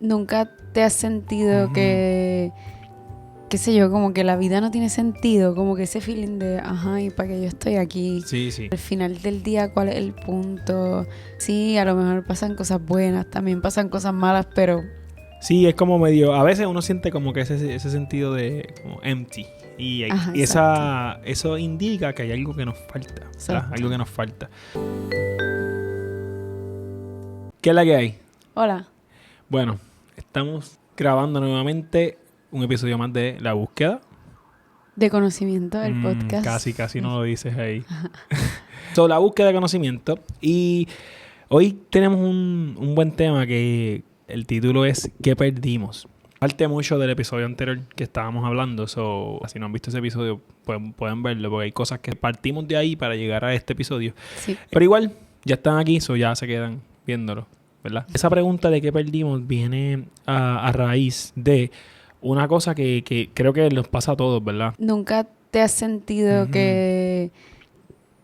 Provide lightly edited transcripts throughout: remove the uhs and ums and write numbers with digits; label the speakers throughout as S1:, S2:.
S1: ¿Nunca te has sentido que, qué sé yo, como que la vida no tiene sentido? Como que ese feeling de, ajá, ¿y para qué yo estoy aquí?
S2: Sí, sí.
S1: Al final del día, ¿cuál es el punto? Sí, a lo mejor pasan cosas buenas, también pasan cosas malas, pero...
S2: Sí, es como medio... A veces uno siente como que ese sentido de como empty.
S1: Ajá,
S2: Y
S1: exacto.
S2: eso indica que hay algo que nos falta, ¿verdad?
S1: Exacto.
S2: Algo que nos falta. ¿Qué es la que hay?
S1: Hola.
S2: Bueno, estamos grabando nuevamente un episodio más de La Búsqueda.
S1: De conocimiento del podcast.
S2: Casi no lo dices ahí. La búsqueda de conocimiento. Y hoy tenemos un buen tema que el título es ¿Qué perdimos? Parte mucho del episodio anterior que estábamos hablando. Si no han visto ese episodio, pueden verlo, porque hay cosas que partimos de ahí para llegar a este episodio.
S1: Sí.
S2: Pero igual, ya están aquí, ya se quedan viéndolo, ¿verdad? Esa pregunta de qué perdimos viene a raíz de una cosa que creo que nos pasa a todos, ¿verdad?
S1: ¿Nunca te has sentido que,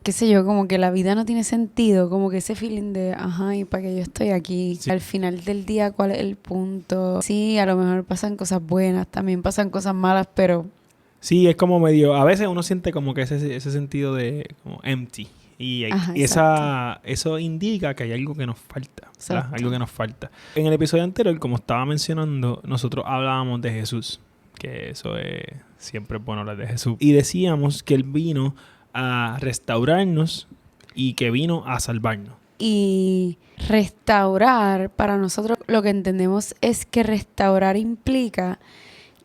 S1: qué sé yo, como que la vida no tiene sentido? Como que ese feeling de, ajá, ¿y para qué yo estoy aquí?
S2: Sí.
S1: Al final del día, ¿cuál es el punto? Sí, a lo mejor pasan cosas buenas, también pasan cosas malas, pero...
S2: Sí, es como medio... A veces uno siente como que ese sentido de como empty.
S1: Ajá,
S2: Eso indica que hay algo que nos falta, ¿verdad?
S1: Exacto.
S2: Algo que nos falta. En el episodio anterior, como estaba mencionando, nosotros hablábamos de Jesús. Que eso es... Siempre es bueno hablar de Jesús. Y decíamos que Él vino a restaurarnos y que vino a salvarnos.
S1: Y restaurar, para nosotros lo que entendemos es que restaurar implica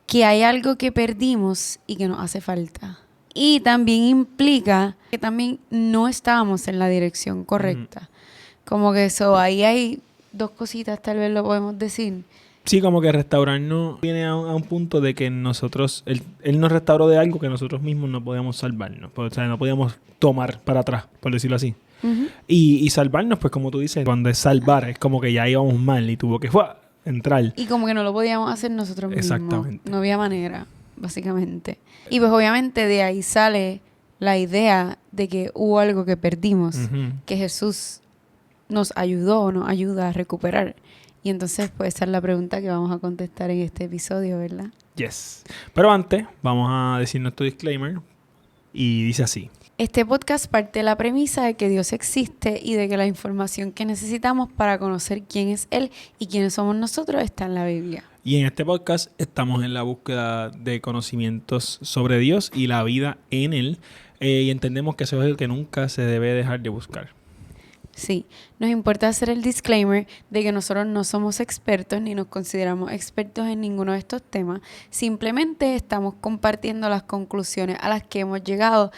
S1: que hay algo que perdimos y que nos hace falta. Y también implica que también no estábamos en la dirección correcta. Como que eso, ahí hay dos cositas, tal vez lo podemos decir.
S2: Sí, como que restaurarnos viene a un punto de que nosotros, él nos restauró de algo que nosotros mismos no podíamos salvarnos. O sea, no podíamos tomar para atrás, por decirlo así. Y salvarnos, pues como tú dices, cuando es salvar, es como que ya íbamos mal y tuvo que entrar.
S1: Y como que no lo podíamos hacer nosotros mismos.
S2: Exactamente.
S1: No había manera, básicamente. Y pues obviamente de ahí sale la idea de que hubo algo que perdimos, que Jesús nos ayudó, nos ayuda a recuperar. Y entonces pues esa es la pregunta que vamos a contestar en este episodio, ¿verdad?
S2: Yes. Pero antes, vamos a decir nuestro disclaimer. Y dice así.
S1: Este podcast parte de la premisa de que Dios existe y de que la información que necesitamos para conocer quién es Él y quiénes somos nosotros está en la Biblia.
S2: Y en este podcast estamos en la búsqueda de conocimientos sobre Dios y la vida en Él. Y entendemos que eso es el que nunca se debe dejar de buscar.
S1: Sí, nos importa hacer el disclaimer de que nosotros no somos expertos ni nos consideramos expertos en ninguno de estos temas. Simplemente estamos compartiendo las conclusiones a las que hemos llegado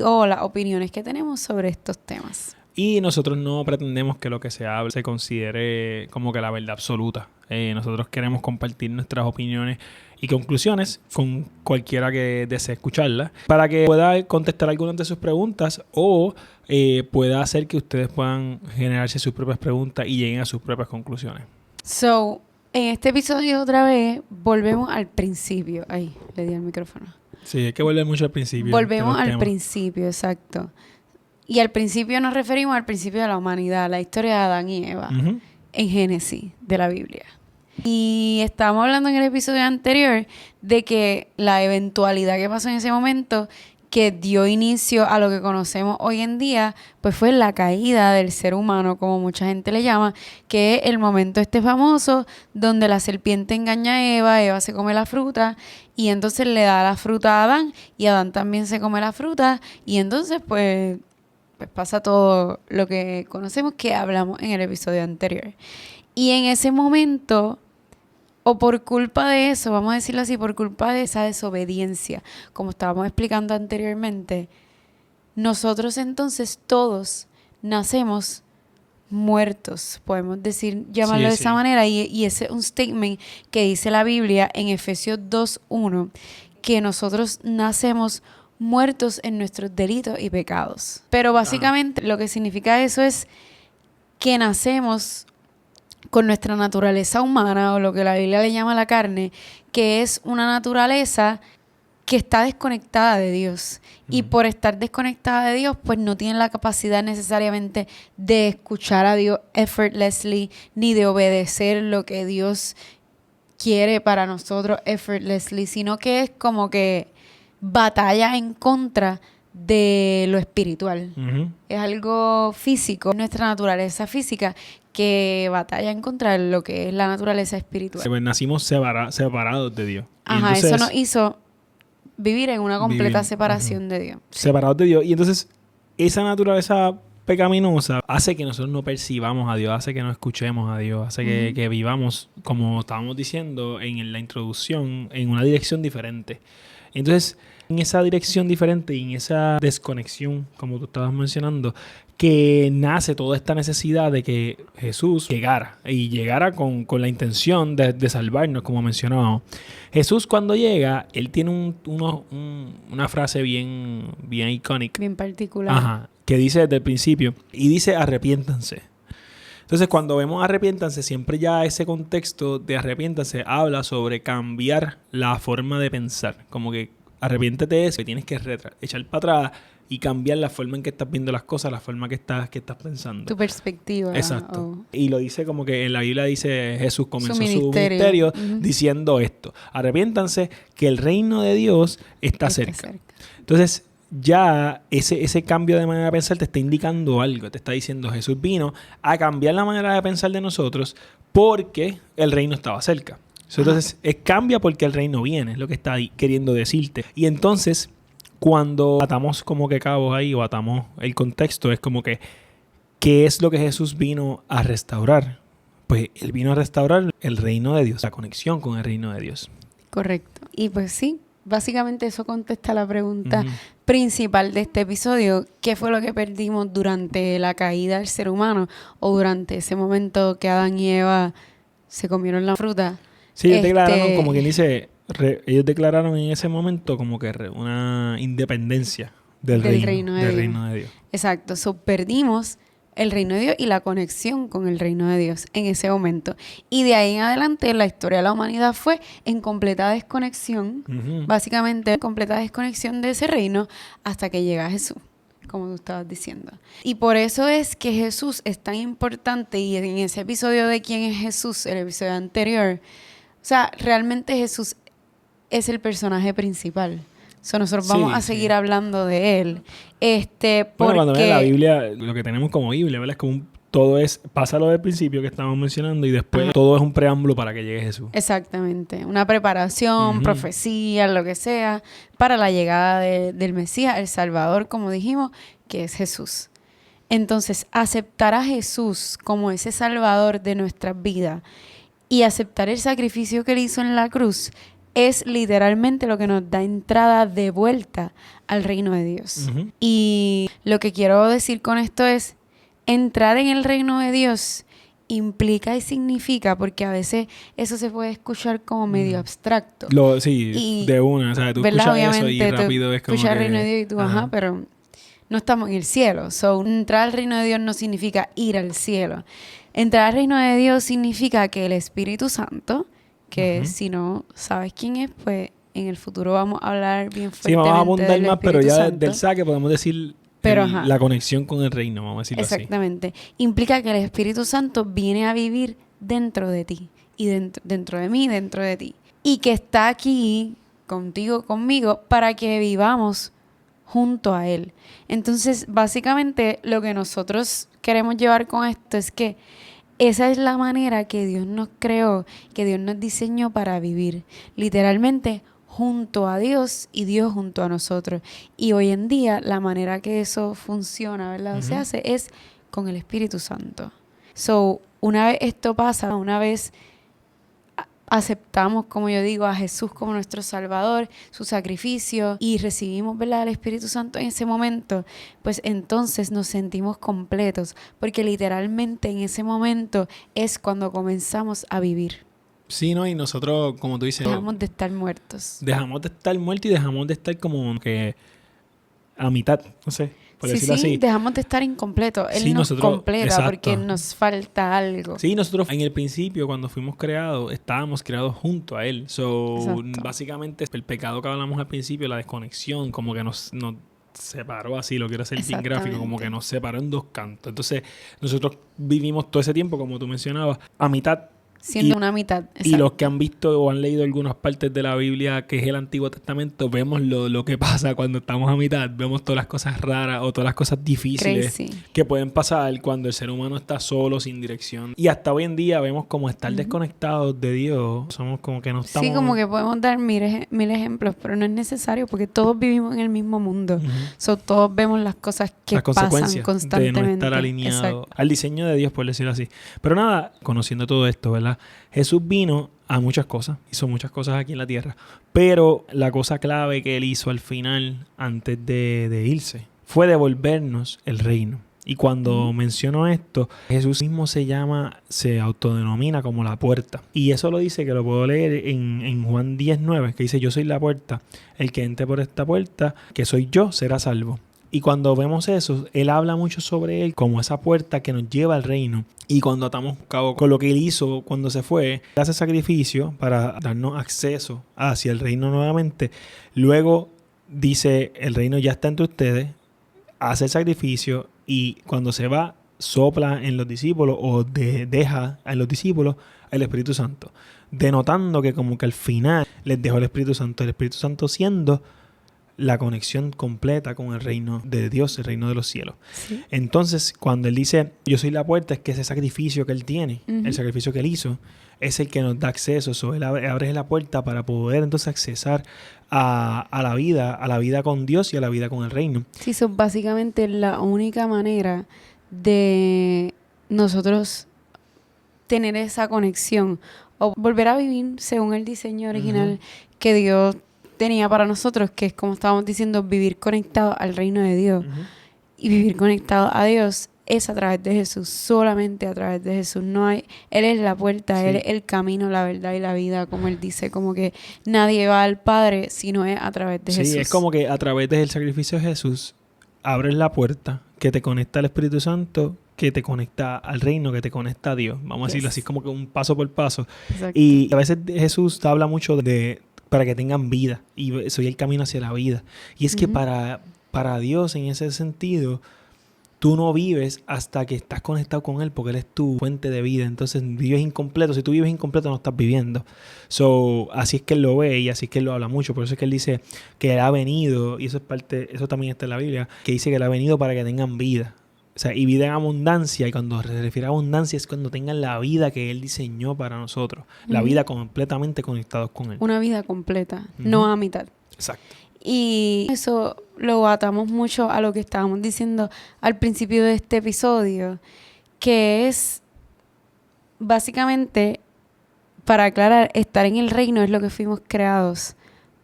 S1: o las opiniones que tenemos sobre estos temas.
S2: Y nosotros no pretendemos que lo que se hable se considere como que la verdad absoluta. Nosotros queremos compartir nuestras opiniones y conclusiones con cualquiera que desee escucharlas para que pueda contestar algunas de sus preguntas o pueda hacer que ustedes puedan generarse sus propias preguntas y lleguen a sus propias conclusiones.
S1: En este episodio otra vez volvemos al principio. Ay, le di al micrófono.
S2: Sí, hay que volver mucho al principio.
S1: Volvemos al principio, exacto. Y al principio nos referimos al principio de la humanidad, la historia de Adán y Eva, en Génesis de la Biblia. Y estábamos hablando en el episodio anterior de que la eventualidad que pasó en ese momento, que dio inicio a lo que conocemos hoy en día, pues fue la caída del ser humano, como mucha gente le llama, que es el momento este famoso donde la serpiente engaña a Eva se come la fruta y entonces le da la fruta a Adán y Adán también se come la fruta y entonces pues pasa todo lo que conocemos que hablamos en el episodio anterior. Y en ese momento, o por culpa de eso, vamos a decirlo así, por culpa de esa desobediencia, como estábamos explicando anteriormente, nosotros entonces todos nacemos muertos, podemos decir, llamarlo de esa manera, y ese es un statement que dice la Biblia en Efesios 2:1, que nosotros nacemos muertos en nuestros delitos y pecados. Pero básicamente lo que significa eso es que nacemos con nuestra naturaleza humana, o lo que la Biblia le llama la carne, que es una naturaleza que está desconectada de Dios. Y por estar desconectada de Dios, pues no tiene la capacidad necesariamente de escuchar a Dios effortlessly, ni de obedecer lo que Dios quiere para nosotros effortlessly, sino que es como que batalla en contra de lo espiritual. Es algo físico, nuestra naturaleza física, que batalla en contra de lo que es la naturaleza espiritual.
S2: Pues nacimos separados de Dios.
S1: Ajá, entonces, eso nos hizo vivir en una completa separación de Dios.
S2: Separados de Dios. Y entonces, esa naturaleza pecaminosa hace que nosotros no percibamos a Dios, hace que no escuchemos a Dios, hace que vivamos, como estábamos diciendo en la introducción, en una dirección diferente. Entonces, en esa dirección diferente y en esa desconexión, como tú estabas mencionando, que nace toda esta necesidad de que Jesús llegara con la intención de salvarnos, como mencionábamos. Jesús, cuando llega, él tiene una frase bien icónica.
S1: Bien particular.
S2: Ajá, que dice desde el principio, y dice arrepiéntanse. Entonces, cuando vemos arrepiéntanse, siempre ya ese contexto de arrepiéntanse habla sobre cambiar la forma de pensar. Como que arrepiéntete de eso y tienes que echar para atrás y cambiar la forma en que estás viendo las cosas, la forma que estás pensando.
S1: Tu perspectiva.
S2: Exacto. Y lo dice como que en la Biblia dice Jesús comenzó su ministerio diciendo esto. Arrepiéntanse que el reino de Dios está cerca. Entonces, ya ese cambio de manera de pensar te está indicando algo. Te está diciendo Jesús vino a cambiar la manera de pensar de nosotros porque el reino estaba cerca. Entonces, cambia porque el reino viene, es lo que está ahí queriendo decirte. Y entonces, cuando atamos como que cabos ahí o atamos el contexto, es como que, ¿qué es lo que Jesús vino a restaurar? Pues Él vino a restaurar el reino de Dios, la conexión con el reino de Dios.
S1: Correcto. Y pues sí, básicamente eso contesta la pregunta principal de este episodio. ¿Qué fue lo que perdimos durante la caída del ser humano o durante ese momento que Adán y Eva se comieron la fruta?
S2: Sí, ellos declararon, como quien dice, ellos declararon en ese momento como que una independencia del reino de Dios.
S1: Exacto. Perdimos el reino de Dios y la conexión con el reino de Dios en ese momento. Y de ahí en adelante la historia de la humanidad fue en completa desconexión, básicamente en completa desconexión de ese reino hasta que llega Jesús, como tú estabas diciendo. Y por eso es que Jesús es tan importante, y en ese episodio de ¿Quién es Jesús?, el episodio anterior, o sea, realmente Jesús es el personaje principal. Nosotros vamos a seguir hablando de él. Porque
S2: cuando vean la Biblia, lo que tenemos como Biblia, ¿verdad? Es como todo pasa lo del principio que estábamos mencionando y después todo es un preámbulo para que llegue Jesús.
S1: Exactamente. Una preparación, profecía, lo que sea, para la llegada del Mesías, el Salvador, como dijimos, que es Jesús. Entonces, aceptar a Jesús como ese Salvador de nuestras vidas y aceptar el sacrificio que él hizo en la cruz es literalmente lo que nos da entrada de vuelta al reino de Dios. Y lo que quiero decir con esto es, entrar en el reino de Dios implica y significa, porque a veces eso se puede escuchar como medio abstracto.
S2: De una, o sea, tú escuchas eso y rápido es como
S1: escuchas el reino de Dios y tú, pero no estamos en el cielo. Entrar al reino de Dios no significa ir al cielo. Entrar al reino de Dios significa que el Espíritu Santo, que si no sabes quién es, pues en el futuro vamos a hablar bien fuertemente.
S2: Sí, vamos a abundar más, pero ya
S1: Santo.
S2: del saque podemos decir la conexión con el reino, vamos a decirlo así.
S1: Exactamente. Implica que el Espíritu Santo viene a vivir dentro de ti y dentro de mí, dentro de ti. Y que está aquí contigo, conmigo, para que vivamos junto a Él. Entonces, básicamente, lo que nosotros queremos llevar con esto es que esa es la manera que Dios nos creó, que Dios nos diseñó para vivir. Literalmente, junto a Dios y Dios junto a nosotros. Y hoy en día, la manera que eso funciona, ¿verdad? O se hace es con el Espíritu Santo. Una vez esto pasa, una vez aceptamos, como yo digo, a Jesús como nuestro Salvador, su sacrificio, y recibimos, ¿verdad?, el Espíritu Santo en ese momento, pues entonces nos sentimos completos, porque literalmente en ese momento es cuando comenzamos a vivir.
S2: Sí, ¿no? Y nosotros, como tú dices,
S1: dejamos de estar muertos.
S2: Dejamos de estar muertos y dejamos de estar como que a mitad, no sé, por decirlo así.
S1: Dejamos de estar incompletos. Él nos completa porque nos falta algo.
S2: Sí, nosotros en el principio, cuando fuimos creados, estábamos creados junto a Él. Básicamente, el pecado que hablamos al principio, la desconexión, como que nos separó así, lo quiero hacer bien gráfico, como que nos separó en dos cantos. Entonces, nosotros vivimos todo ese tiempo, como tú mencionabas, a mitad
S1: siendo una mitad.
S2: Y los que han visto o han leído algunas partes de la Biblia, que es el Antiguo Testamento, vemos lo que pasa cuando estamos a mitad. Vemos todas las cosas raras o todas las cosas difíciles que pueden pasar cuando el ser humano está solo, sin dirección. Y hasta hoy en día vemos como estar desconectados de Dios. Somos como que no estamos...
S1: Sí, como que podemos dar mil ejemplos, pero no es necesario porque todos vivimos en el mismo mundo. Todos vemos las cosas que pasan constantemente.
S2: De no estar alineados al diseño de Dios, por decirlo así. Pero nada, conociendo todo esto, ¿verdad? Jesús vino a muchas cosas, hizo muchas cosas aquí en la tierra, pero la cosa clave que él hizo al final, antes de irse, fue devolvernos el reino. Y cuando menciono esto, Jesús mismo se autodenomina como la puerta. Y eso lo dice, que lo puedo leer en Juan 10:9, que dice: yo soy la puerta, el que entre por esta puerta, que soy yo, será salvo. Y cuando vemos eso, él habla mucho sobre él como esa puerta que nos lleva al reino. Y cuando atamos cabo con lo que él hizo cuando se fue, él hace sacrificio para darnos acceso hacia el reino nuevamente. Luego dice: el reino ya está entre ustedes, hace el sacrificio y cuando se va, sopla en los discípulos o deja en los discípulos el Espíritu Santo. Denotando que como que al final les dejó el Espíritu Santo siendo la conexión completa con el reino de Dios, el reino de los cielos. Sí. Entonces, cuando él dice, yo soy la puerta, es que ese sacrificio que él tiene, el sacrificio que él hizo, es el que nos da acceso. So, él abre la puerta para poder entonces accesar a la vida con Dios y a la vida con el reino.
S1: Sí, eso es básicamente la única manera de nosotros tener esa conexión o volver a vivir según el diseño original que Dios tenía para nosotros, que es, como estábamos diciendo, vivir conectado al reino de Dios. Y vivir conectado a Dios es a través de Jesús, solamente a través de Jesús. No hay, Él es la puerta, Él es el camino, la verdad y la vida, como Él dice, como que nadie va al Padre si no es a través de Jesús.
S2: Sí, es como que a través del sacrificio de Jesús abres la puerta que te conecta al Espíritu Santo, que te conecta al reino, que te conecta a Dios. Vamos a decirlo así, como que un paso por paso. Exacto. Y a veces Jesús te habla mucho de para que tengan vida, y soy el camino hacia la vida. Y es que para Dios, en ese sentido, tú no vives hasta que estás conectado con Él, porque Él es tu fuente de vida. Entonces vives incompleto. Si tú vives incompleto, no estás viviendo. Así es que Él lo ve y así es que Él lo habla mucho. Por eso es que Él dice que Él ha venido, y eso también está en la Biblia, que dice que Él ha venido para que tengan vida. O sea, y vida en abundancia. Y cuando se refiere a abundancia es cuando tengan la vida que Él diseñó para nosotros. La vida completamente conectados con Él.
S1: Una vida completa, no a mitad.
S2: Exacto.
S1: Y eso lo atamos mucho a lo que estábamos diciendo al principio de este episodio, que es básicamente, para aclarar, estar en el reino es lo que fuimos creados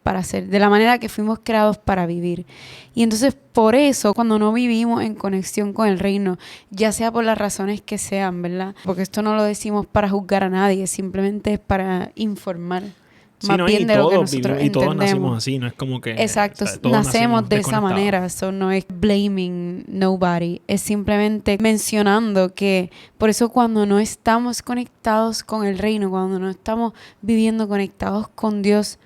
S1: para hacer, de la manera que fuimos creados para vivir. Y entonces, por eso, cuando no vivimos en conexión con el reino, ya sea por las razones que sean, ¿verdad? Porque esto no lo decimos para juzgar a nadie, simplemente es para informar.
S2: Sí, más bien de lo que nosotros entendemos. Y todos nacimos así, no es como que...
S1: Exacto, nacemos de esa manera. Eso no es blaming nobody, es simplemente mencionando que por eso cuando no estamos conectados con el reino, cuando no estamos viviendo conectados con Dios,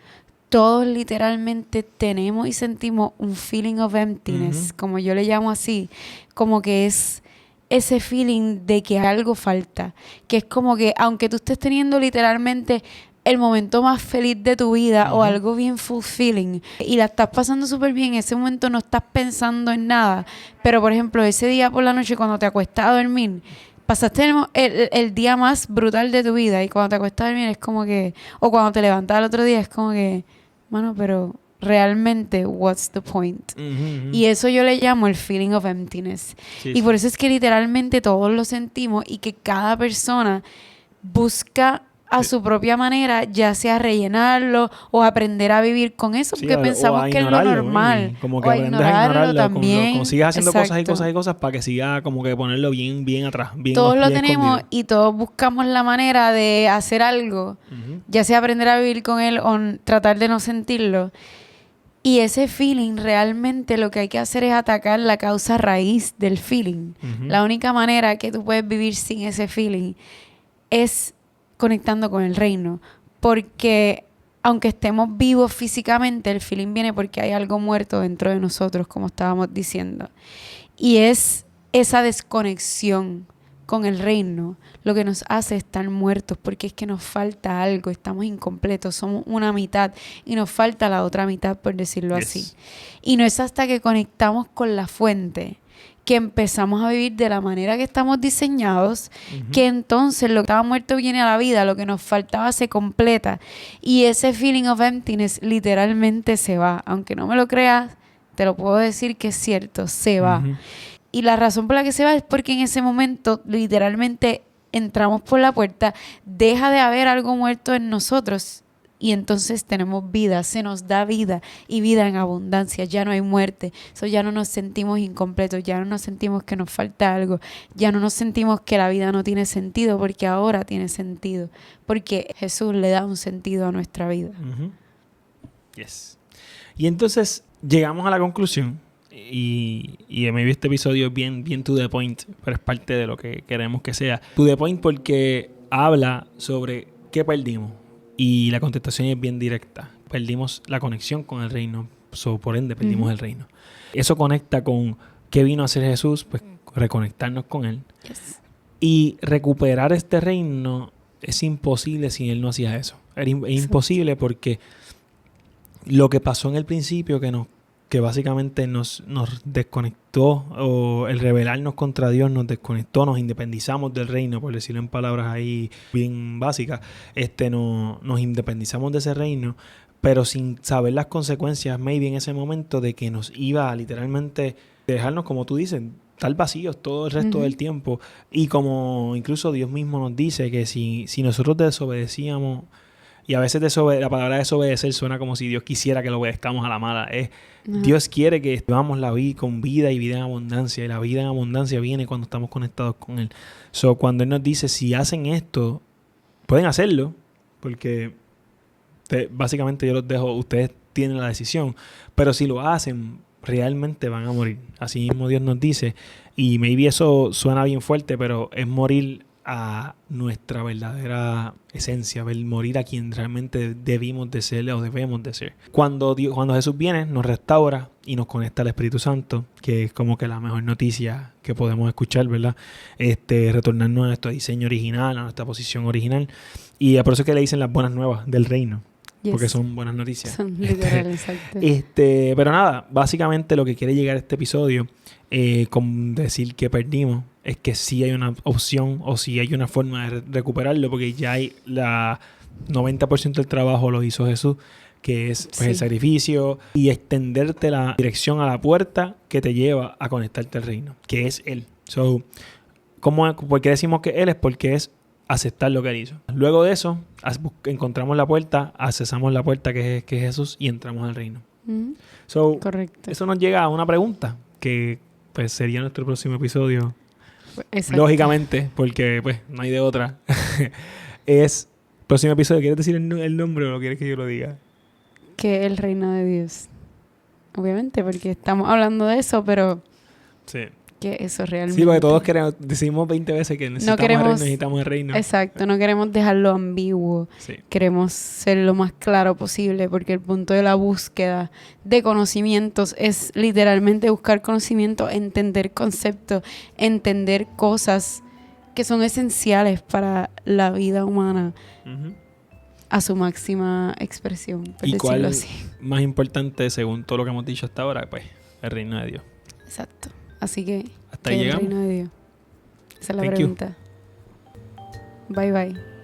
S1: todos literalmente tenemos y sentimos un feeling of emptiness, como yo le llamo así, como que es ese feeling de que algo falta, que es como que aunque tú estés teniendo literalmente el momento más feliz de tu vida o algo bien fulfilling y la estás pasando súper bien, en ese momento no estás pensando en nada, pero por ejemplo ese día por la noche cuando te acuestas a dormir, pasaste el día más brutal de tu vida y cuando te acuestas a dormir es como que, o cuando te levantas al otro día es como que, mano, pero realmente, what's the point? Y eso yo le llamo el feeling of emptiness. Sí, y por eso es que literalmente todos lo sentimos y que cada persona busca a su propia manera, ya sea rellenarlo o aprender a vivir con eso, porque pensamos que es lo normal.
S2: Como que aprendes a ignorarlo también. Como sigues haciendo cosas para que siga como que ponerlo bien atrás.
S1: Todos lo tenemos escondido. Y todos buscamos la manera de hacer algo, ya sea aprender a vivir con él o tratar de no sentirlo. Y ese feeling realmente lo que hay que hacer es atacar la causa raíz del feeling. La única manera que tú puedes vivir sin ese feeling es conectando con el reino, porque aunque estemos vivos físicamente, el feeling viene porque hay algo muerto dentro de nosotros, como estábamos diciendo, y es esa desconexión con el reino lo que nos hace estar muertos, porque es que nos falta algo, estamos incompletos, somos una mitad y nos falta la otra mitad, por decirlo así. Y no es hasta que conectamos con la fuente que empezamos a vivir de la manera que estamos diseñados, que entonces lo que estaba muerto viene a la vida, lo que nos faltaba se completa y ese feeling of emptiness literalmente se va. Aunque no me lo creas, te lo puedo decir que es cierto, se va. Y la razón por la que se va es porque en ese momento literalmente entramos por la puerta, deja de haber algo muerto en nosotros y entonces tenemos vida, se nos da vida y vida en abundancia, ya no hay muerte, ya no nos sentimos incompletos, ya no nos sentimos que nos falta algo, ya no nos sentimos que la vida no tiene sentido, porque ahora tiene sentido, porque Jesús le da un sentido a nuestra vida.
S2: Y entonces llegamos a la conclusión y maybe este episodio es bien to the point, pero es parte de lo que queremos que sea. To the point porque habla sobre qué perdimos. Y la contestación es bien directa. Perdimos la conexión con el reino. Por ende, perdimos el reino. Eso conecta con qué vino a hacer Jesús, pues reconectarnos con Él. Y recuperar este reino es imposible si Él no hacía eso. Es imposible porque lo que pasó en el principio, que básicamente nos desconectó, o el rebelarnos contra Dios nos desconectó, nos independizamos del reino, por decirlo en palabras ahí bien básicas, nos independizamos de ese reino, pero sin saber las consecuencias, maybe en ese momento, de que nos iba a literalmente dejarnos, como tú dices, estar vacíos todo el resto del tiempo. Y como incluso Dios mismo nos dice que si nosotros desobedecíamos, y a veces la palabra desobedecer suena como si Dios quisiera que lo obedezcamos a la mala. Dios quiere que vivamos la vida con vida y vida en abundancia. Y la vida en abundancia viene cuando estamos conectados con Él. Cuando Él nos dice, si hacen esto, pueden hacerlo. Porque básicamente yo los dejo, ustedes tienen la decisión. Pero si lo hacen, realmente van a morir. Así mismo Dios nos dice. Y maybe eso suena bien fuerte, pero es morir a nuestra verdadera esencia, morir a quien realmente debimos de ser o debemos de ser. Cuando Jesús viene, nos restaura y nos conecta al Espíritu Santo, que es como que la mejor noticia que podemos escuchar, ¿verdad? Retornarnos a nuestro diseño original, a nuestra posición original. Y por eso es que le dicen las buenas nuevas del reino. Porque son buenas noticias.
S1: Son literales, exacto.
S2: Pero nada, básicamente lo que quiere llegar a este episodio, con decir que perdimos, es que sí hay una opción o sí hay una forma de recuperarlo, porque ya hay 90% del trabajo lo hizo Jesús, que es el sacrificio y extenderte la dirección a la puerta que te lleva a conectarte al reino, que es Él. ¿Por qué decimos que Él? Es porque es aceptar lo que Él hizo. Luego de eso, encontramos la puerta, accesamos la puerta que es Jesús y entramos al reino.
S1: Correcto.
S2: Eso nos llega a una pregunta que pues sería nuestro próximo episodio.
S1: Exacto.
S2: Lógicamente, porque pues no hay de otra. Es próximo episodio. ¿Quieres decir el nombre o lo quieres que yo lo diga?
S1: Que el reino de Dios. Obviamente, porque estamos hablando de eso, pero
S2: sí,
S1: que eso realmente...
S2: Sí, porque todos decimos 20 veces que necesitamos el reino.
S1: Exacto, no queremos dejarlo ambiguo.
S2: Sí.
S1: Queremos ser lo más claro posible, porque el punto de la búsqueda de conocimientos es literalmente buscar conocimiento, entender conceptos, entender cosas que son esenciales para la vida humana a su máxima expresión, por
S2: ¿Y cuál
S1: decirlo así.
S2: Más importante, según todo lo que hemos dicho hasta ahora? Pues el reino de Dios.
S1: Exacto. Así que,
S2: hasta ahí llegamos.
S1: El reino de Dios. Esa es la
S2: Thank
S1: pregunta.
S2: you.
S1: Bye, bye.